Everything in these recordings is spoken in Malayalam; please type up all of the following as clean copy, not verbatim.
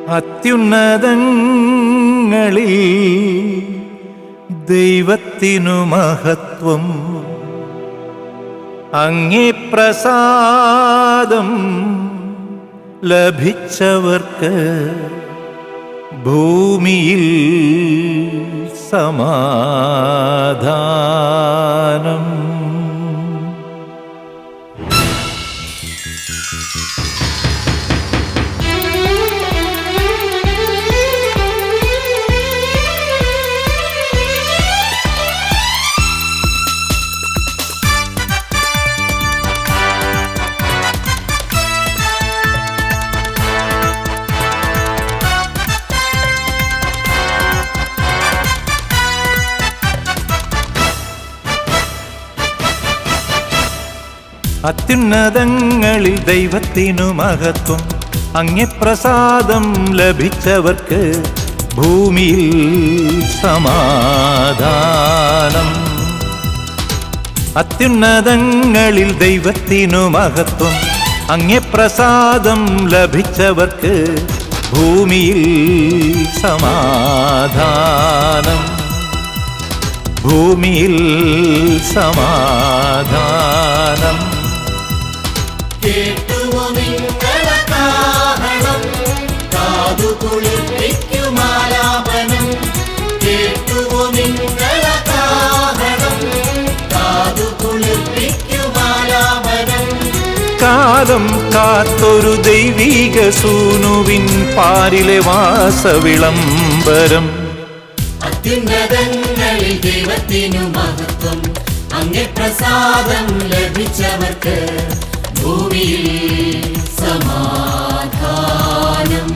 അത്യുന്നതങ്ങളിൽ ദൈവത്തിനു മഹത്വം. അങ്ങേ പ്രസാദം ലഭിച്ചവർക്ക് ഭൂമിയിൽ സമാധാനം. അത്യുന്നതങ്ങളിൽ ദൈവത്തിനു മഹത്വം. അങ്ങേ പ്രസാദം ലഭിച്ചവർക്ക് ഭൂമിയിൽ സമാധാനം. അത്യുന്നതങ്ങളിൽ ദൈവത്തിനു മഹത്വം. അങ്ങേ പ്രസാദം ലഭിച്ചവർക്ക് ഭൂമിയിൽ സമാധാനം. ഭൂമിയിൽ സമാധാനം. കേട്ടുവോ നിങ്ങളെ കാഹളം, കാതുകുളിർപ്പിക്കുമാലാപനം. കേട്ടുവോ നിങ്ങളെ കാഹളം, കാതുകുളിർപ്പിക്കുമാലാപനം. കാലം കാത്തൊരു ദൈവീക സൂനുവിൻ പാരിലെ വാസവിളംബരം. അത്യുന്നതങ്ങളിൽ ദൈവത്തിനു മഹത്വം. അങ്ങേ പ്രസാദം ലഭിച്ചവർക്ക് ഭൂമിയിൽ സമാധാനം.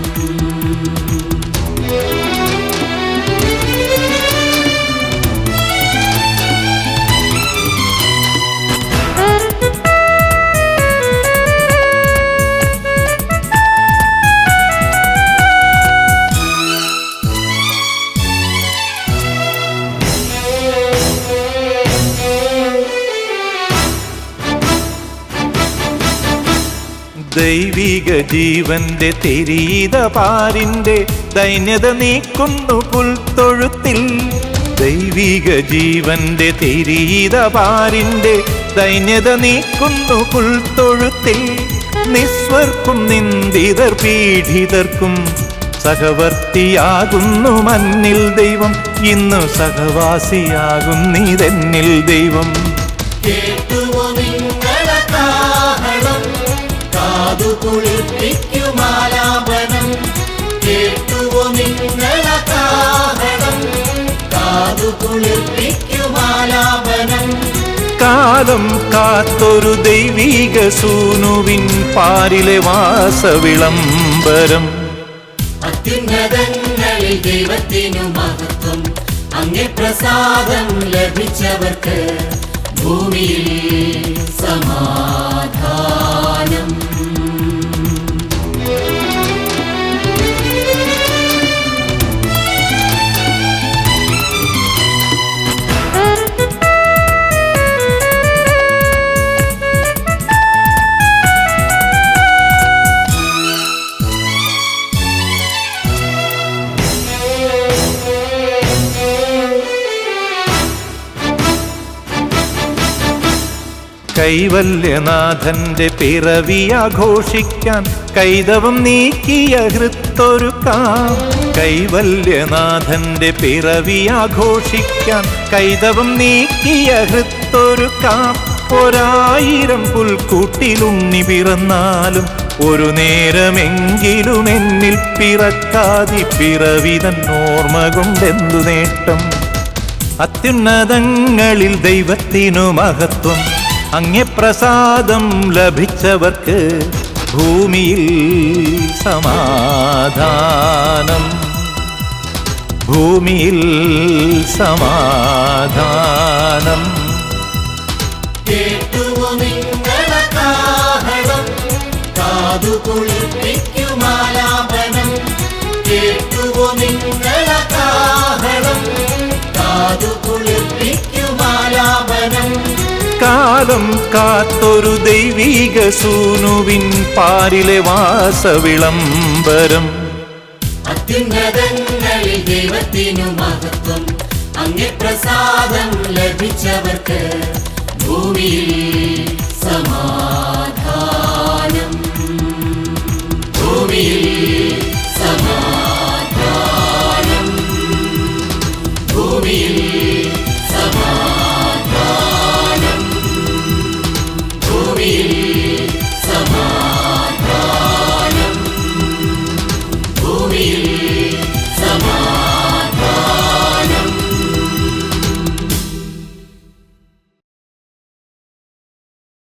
ദൈവിക ജീവന്റെ തിരീത പാരിന്റെ ദൈന്യത നീക്കുന്നു പുൽത്തൊഴുത്തിൽ. ദൈവിക ജീവന്റെ തിരീത പാരിന്റെ ദൈന്യത നീക്കുന്നു പുൽത്തൊഴുത്തിൽ. നിസ്വർക്കും നിന്ദിതർ പീഡിതർക്കും സഹവർത്തിയാകുന്നു മന്നിൽ ദൈവം. ഇന്നു സഹവാസിയാകുന്നിതെന്നിൽ ദൈവം. കേട്ടുവോ നിങ്ങളെ കാഹളം, കാതുകുളിർപ്പിക്കുമാലാപനം. കേട്ടുവോ നിങ്ങളെ കാഹളം, കാതുകുളിർപ്പിക്കുമാലാപനം. കാലം കാത്തൊരു ദൈവീക സൂനുവിൻ പാരിലെ വാസവിളംബരം. അത്യുന്നതങ്ങളിൽ ദൈവത്തിനു മഹത്വം. അങ്ങേ പ്രസാദം ലഭിച്ചവർക്ക് ഭൂമിയിൽ സമാധാനം. കൈവല്യനാഥന്റെ പിറവിയാഘോഷിക്കാൻ കൈതവം നീക്കിയ ഹൃത്തൊരുക്കാം. കൈവല്യനാഥന്റെ പിറവിയാഘോഷിക്കാൻ കൈതവം നീക്കിയ ഹൃത്തൊരുക്കാം. 1000 പുൽക്കൂട്ടിലുണ്ണി പിറന്നാലും ഒരു നേരമെങ്കിലും എന്നിൽ പിറക്കാതി പിറവിതൻ ഓർമ്മ കൊണ്ടെന്തു നേട്ടം. അത്യുന്നതങ്ങളിൽ ദൈവത്തിനു മഹത്വം. അങ്ങേ പ്രസാദം ലഭിച്ചവർക്ക് ഭൂമിയിൽ സമാധാനം. ഭൂമിയിൽ സമാധാനം. കേട്ടുവോ നിങ്ങളെ കാഹളം, കാതുകുളിർപ്പിക്കുമാലാപനം. കേട്ടുവോ നിങ്ങളെ കാഹളം, കാതുകുളിർപ്പിക്കുമാലാപനം. കാലം കാത്തൊരു ദൈവീക സൂനുവിൻ പാരിലെ വാസവിളംബരം. അത്യുന്നതങ്ങളിൽ ദൈവത്തിനു മഹത്വം. അങ്ങേ പ്രസാദം ലഭിച്ചവർക്ക് ഭൂമിയിൽ സമാധാനം. ഭൂമിയിൽ സമാധാനം. ഭൂമിയിൽ സമാധാനം.